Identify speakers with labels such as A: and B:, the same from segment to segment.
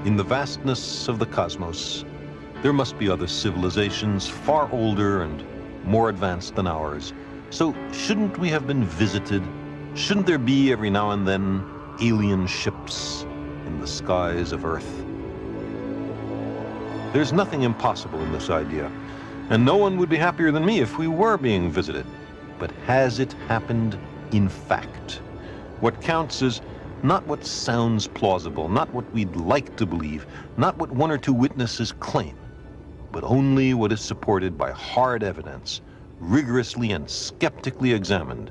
A: In the vastness of the cosmos, there must be other civilizations far older and more advanced than ours. So shouldn't we have been visited? Shouldn't there be every now and then alien ships in the skies of Earth? There's nothing impossible in this idea, and no one would be happier than me if we were being visited. But has it happened in fact? What counts is not what sounds plausible, not what we'd like to believe, not what one or two witnesses claim, but only what is supported by hard evidence, rigorously and skeptically examined.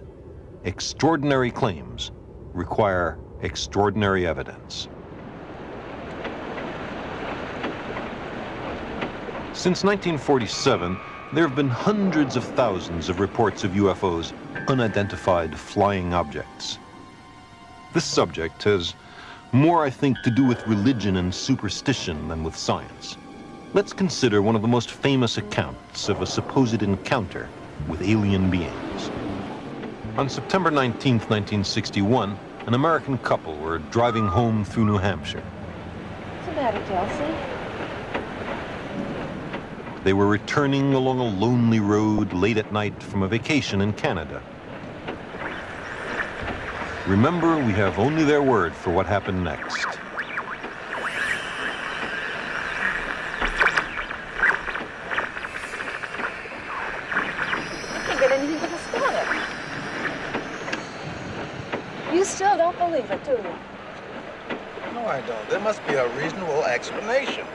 A: Extraordinary claims require extraordinary evidence. Since 1947, there have been hundreds of thousands of reports of UFOs, unidentified flying objects. This subject has more, I think, to do with religion and superstition than with science. Let's consider one of the most famous accounts of a supposed encounter with alien beings. On September 19, 1961, an American couple were driving home through New Hampshire.
B: What's the matter, Kelsey?
A: They were returning along a lonely road late at night from a vacation in Canada. Remember, we have only their word for what happened next.
B: I can't get anything to the stomach. You still don't believe it, do you?
C: No, I don't. There must be a reasonable explanation.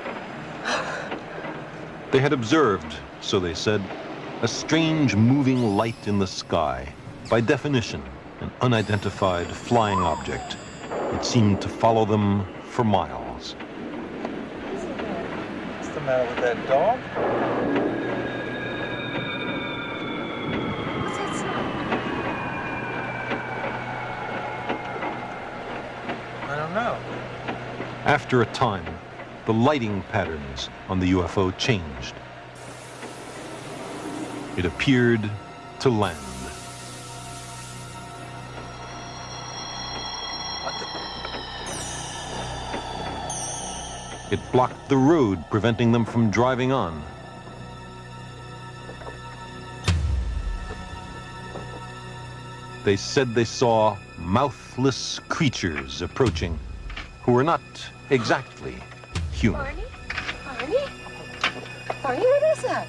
A: They had observed, so they said, a strange moving light in the sky. By definition, an unidentified flying object. It seemed to follow them for miles.
C: What's the matter with that dog?
B: What's that sound?
C: I don't know.
A: After a time, the lighting patterns on the UFO changed. It appeared to land. It blocked the road, preventing them from driving on. They said they saw mouthless creatures approaching who were not exactly human.
B: Barney? Barney? Barney, what is that?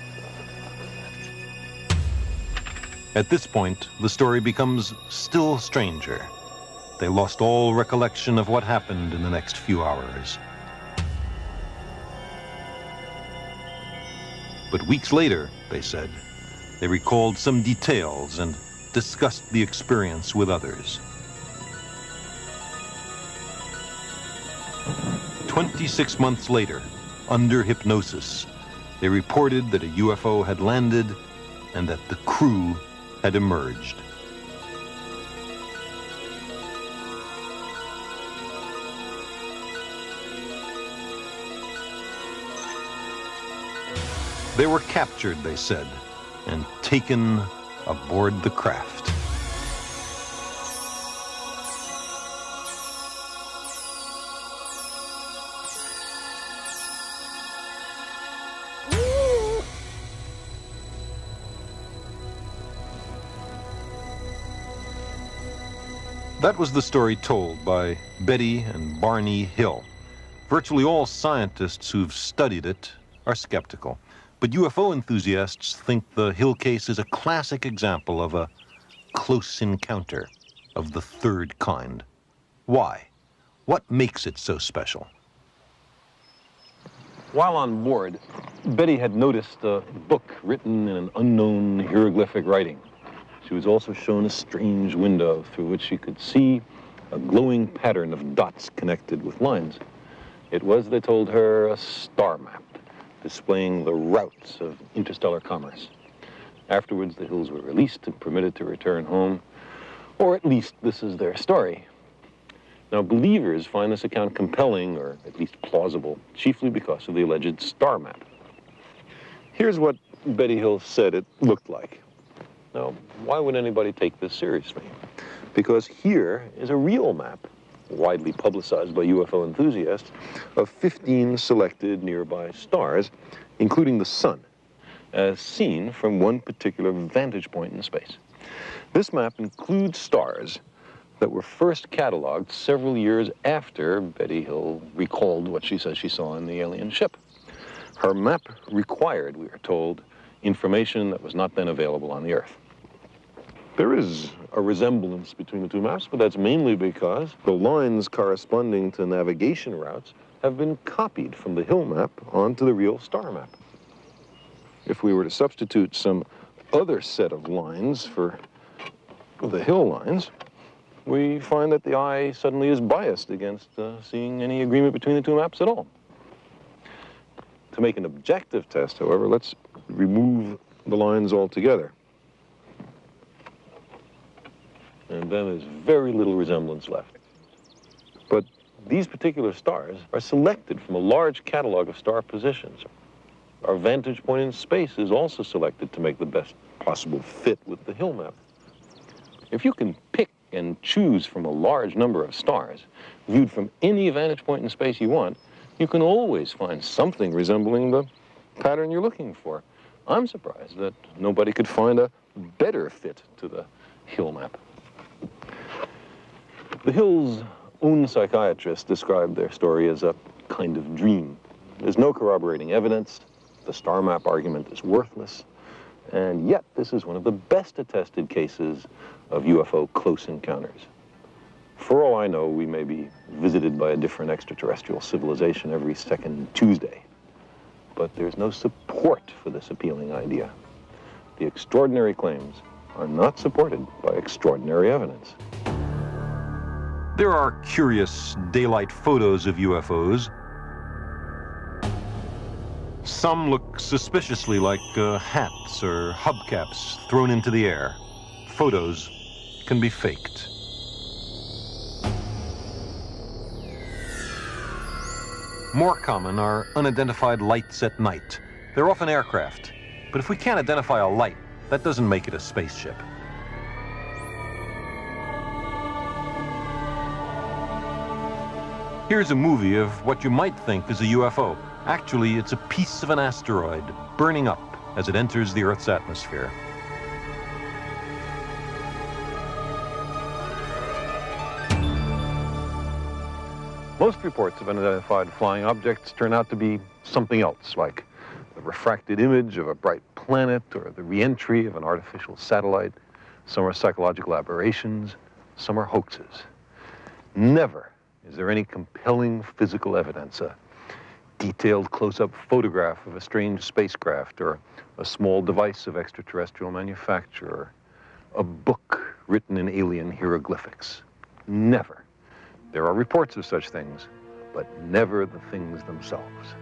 A: At this point, the story becomes still stranger. They lost all recollection of what happened in the next few hours. But weeks later, they said, they recalled some details and discussed the experience with others. 26 months later, under hypnosis, they reported that a UFO had landed and that the crew had emerged. They were captured, they said, and taken aboard the craft. That was the story told by Betty and Barney Hill. Virtually all scientists who've studied it are skeptical. But UFO enthusiasts think the Hill case is a classic example of a close encounter of the third kind. Why? What makes it so special? While on board, Betty had noticed a book written in an unknown hieroglyphic writing. She was also shown a strange window through which she could see a glowing pattern of dots connected with lines. It was, they told her, a star map displaying the routes of interstellar commerce. Afterwards, the Hills were released and permitted to return home, or at least this is their story. Now, believers find this account compelling, or at least plausible, chiefly because of the alleged star map. Here's what Betty Hill said it looked like. Now, why would anybody take this seriously? Because here is a real map widely publicized by UFO enthusiasts, of 15 selected nearby stars, including the sun, as seen from one particular vantage point in space. This map includes stars that were first cataloged several years after Betty Hill recalled what she says she saw in the alien ship. Her map required, we are told, information that was not then available on the Earth. There is a resemblance between the two maps, but that's mainly because the lines corresponding to navigation routes have been copied from the Hill map onto the real star map. If we were to substitute some other set of lines for the Hill lines, we find that the eye suddenly is biased against seeing any agreement between the two maps at all. To make an objective test, however, let's remove the lines altogether. And then there's very little resemblance left. But these particular stars are selected from a large catalog of star positions. Our vantage point in space is also selected to make the best possible fit with the Hill map. If you can pick and choose from a large number of stars, viewed from any vantage point in space you want, you can always find something resembling the pattern you're looking for. I'm surprised that nobody could find a better fit to the Hill map. The Hills' own psychiatrist described their story as a kind of dream. There's no corroborating evidence. The star map argument is worthless. And yet, this is one of the best attested cases of UFO close encounters. For all I know, we may be visited by a different extraterrestrial civilization every second Tuesday. But there's no support for this appealing idea. The extraordinary claims are not supported by extraordinary evidence.
D: There are curious daylight photos of UFOs. Some look suspiciously like hats or hubcaps thrown into the air. Photos can be faked. More common are unidentified lights at night. They're often aircraft, but if we can't identify a light, that doesn't make it a spaceship. Here's a movie of what you might think is a UFO. Actually, it's a piece of an asteroid burning up as it enters the Earth's atmosphere.
A: Most reports of unidentified flying objects turn out to be something else, like the refracted image of a bright planet or the re-entry of an artificial satellite. Some are psychological aberrations, some are hoaxes. Never is there any compelling physical evidence, a detailed close-up photograph of a strange spacecraft or a small device of extraterrestrial manufacture, or a book written in alien hieroglyphics. Never. There are reports of such things, but never the things themselves.